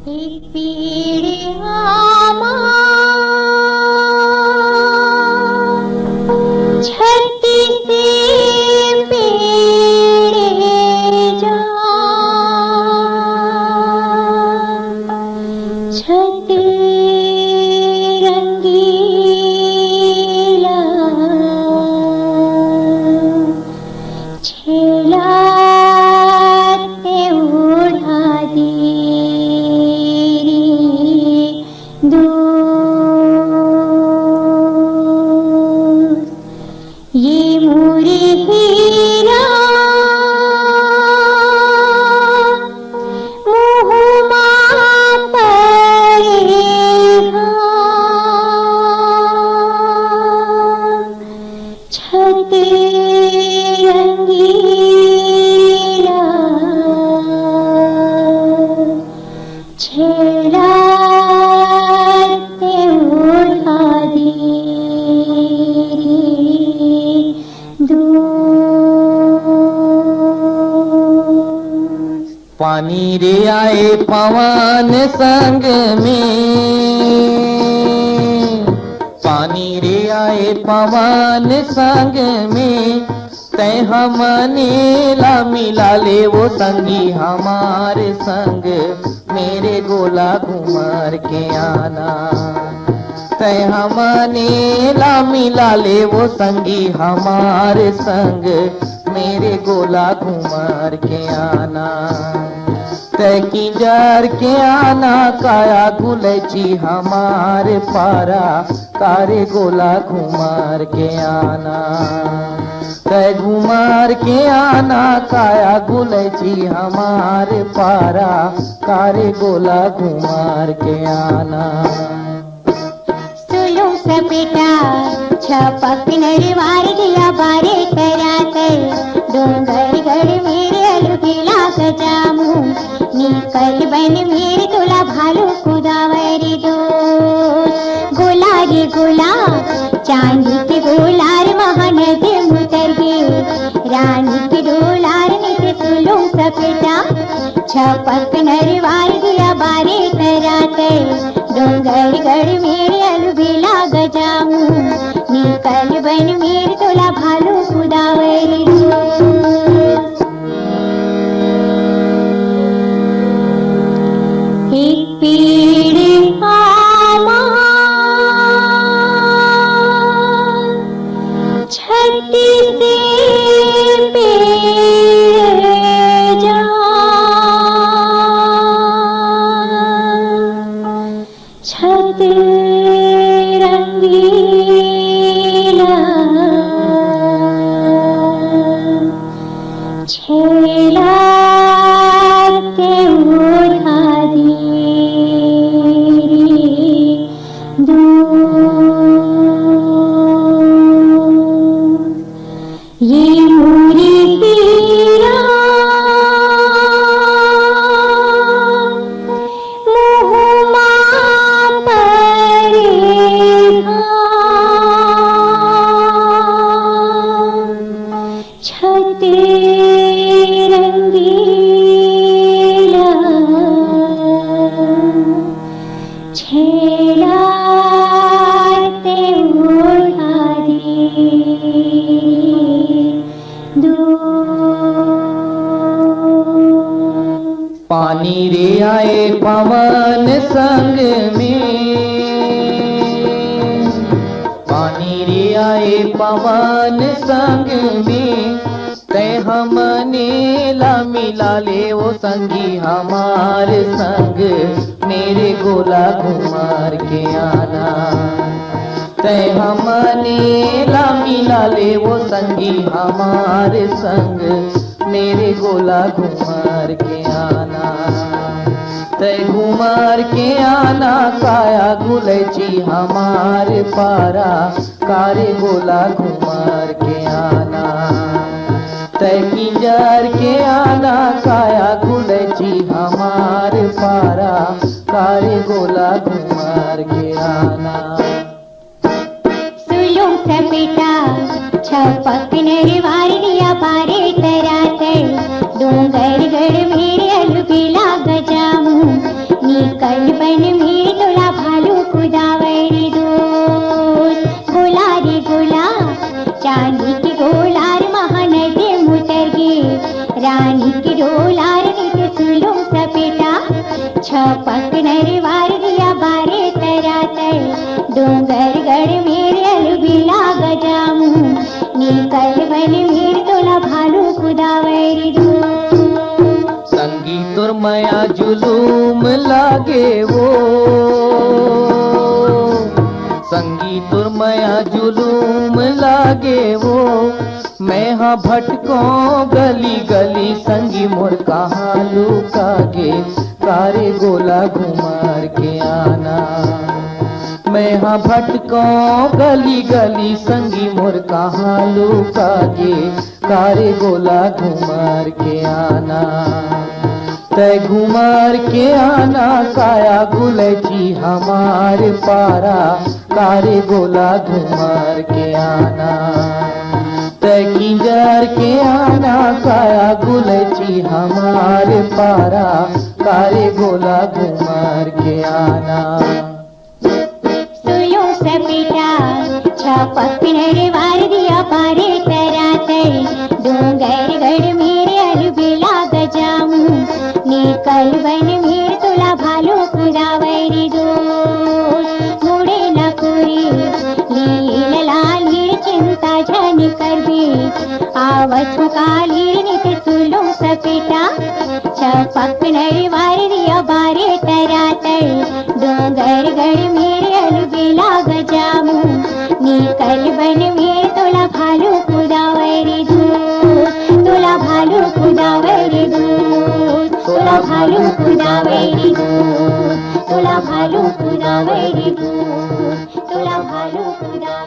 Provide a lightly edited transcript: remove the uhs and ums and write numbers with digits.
एक पीड़ आमा छत्ती से पेड़े जा छत रंगीला छेलाते उड़ा दी ये मोरे हीरा मुहुमा पड़ेगा छत रंगीला छेलाते उड़ा दी पानी रे आए पवन संग में, पानी रे आए पवन संग में, तै हमने ला मिला ले वो संगी हमारे संग, मेरे गोला घुमार के आना। तै हमने ला मिला ले वो संगी हमारे संग, मेरे गोला घुमार के आना। तै किंजर के आना काया गुलची हमारे पारा, कारे गोला घुमार के आना। तै घुमार के आना काया गुलची हमारे पारा, कारे गोला घुमार के आना। सपेटा छपक नरवार दिया बारे कराकर, डोंगर गढ़ मेरे अलुगिला गजामू, निकल बन मेरे तोला भालू कुदावर दो। गोला रे गोला चांदी के गोलार महानदी मुतर गे, रानी के डोलार नित सुलो सपेटा छपक नरवार दिया बारे कराकर, डोंगर गढ़ मेरे अलुगिला गजामू, निकल बन मेरे तोला भालू कुदावर दो। एक पीड़ आमा छत्ती से पेड़ जा छत रंगीला छेलाते उड़ा दी ये मोरे हीरा मुहुमा पड़ेगा छत रंगीला छेलाते उड़ा दी पानी रे आए पवन संग में, पानी रे आए पवन संग में, तै हमने ला मिला ले वो संगी हमारे संग, मेरे गोला घुमार के आना। तै हमने ला मिला ले वो संगी हमारे संग, मेरे गोला घुमार के आना। तै घुमार के आना काया गुलची हमारे पारा, कारे गोला घुमार के आना। तै किंजर के आना काया गुलची हमारे पारा, कारे गोला घुमार के आना। सुलो सपेटा छपक नरवार दिया बारे कराकर, डोंगर गढ़ मेरे अलुगिला गजामू, कल बन में तुला भालू कुदावरी दूध गोला रे गोला चांदी की गोलार महानदी मुतरगी रानी की डोलार नित सुलो सपेटा छपक नरवार दिया बारे तरातर डोंगर गढ़ मेरे अलबिला गजामू निकल बन मेर तोला भालू कुदावरी दूध संगीत और माया जुलूम लागे वो संगीत और माया जुलूम लागे वो मैं हाँ भटको गली गली संगी मोर कहाँ लुकागे कारे गोला घुमार के आना मैं हाँ भटको गली गली संगी मोर कहाँ लुकागे कारे गोला घुमार के आना तय घुमार के आना काया गुलची हमार पारा कारे गोला घुमार के आना तय किंजर के आना काया गुलची हमार पारा कारे गोला घुमार के आना सुलो सपेटा छपक नरवार दिया पारे तरातर डोंगर गढ़ मेरे अलबेला गजामू निकल बन मेर तुला भालू कुदावरी दूध मुड़े न कोरी लील लाल हीर चिंता झन करबे आवत कालीर नित सुलो सपेटा छपक नरवार दिया बारे तरातर डोंगर गढ़ मेरे अलबेला गजामू निकल बन मेर तोला भालू कुदावरी दूध तोला भालू कुदावरी दूध तोला भालू कुदावरी दूध तोला भालू कुदावरी दूध तोला भालू कुदा